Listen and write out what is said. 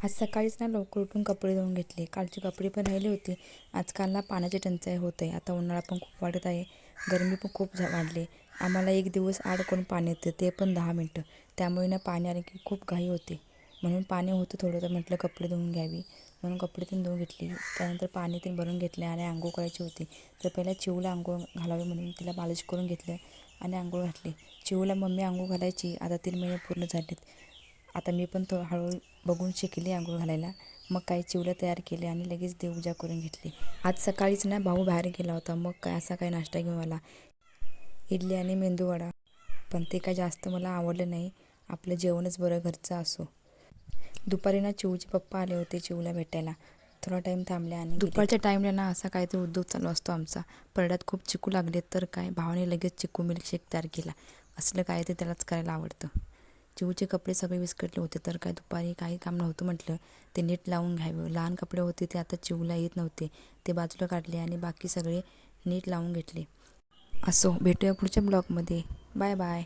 आज सकाळीच ना लवकर उठून कपडे धुवून घेतले. कालचे कपडे पण राहिले होते. आजकाल ना पाण्याची टंचाई होत आहे. आता उन्हाळा पण खूप वाढत आहे. गरमी पण खूप वाढली. आम्हाला एक दिवस आड करून पाणी येतं, ते पण 10 मिनटं. त्यामुळे ना पाणी आले की खूप घाई होते. म्हणून पाणी होतं थोडं, तर म्हटलं कपडे धुवून घ्यावी. म्हणून कपडे पण धुवून घेतली. त्यानंतर पाणी ते भरून घेतले आणि अंघोळ करायची होती. तर पहिला चिऊला अंघोळ घालावी म्हणून तिला मालिश करून घेतलं आणि अंघोळ घातली. चिऊला मम्मी अंघोळ घालायची. आता 3 महिने पूर्ण झालेत. आता मी पण तो हळूहळू बघून शिकली अंघोळ घालायला. मग काही चिवलं तयार केले आणि लगेच देवपूजा करून घेतली. आज सकाळीच ना भाऊ बाहेर गेला होता. मग काय असा काही नाश्ता घेऊन आला, इडली आणि मेंदूवडा. पण ते काय जास्त मला आवडलं नाही. आपलं जेवणच बरं घरचं असो. दुपारी ना चिऊचे पप्पा आले होते चिऊला भेटायला. थोडा टाईम थांबले आणि दुपारच्या टाईमला ना असा काहीतरी उद्योग चालू असतो आमचा. परड्यात खूप चिकू लागले तर काय भावाने लगेच चिकू मिल्कशेक तयार केला. असलं काय ते त्यालाच करायला आवडतं. चिऊचे कपडे सगळे विस्कटले होते तर काय दुपारी काही काम नव्हतं म्हटलं ते नीट लावून घ्यावं. लहान कपडे होते ते आता चिऊला येत नव्हते. ते बाजूला काढले आणि बाकी सगळे नीट लावून घेतले. असो, भेटूया पुढच्या ब्लॉगमध्ये. Bye bye.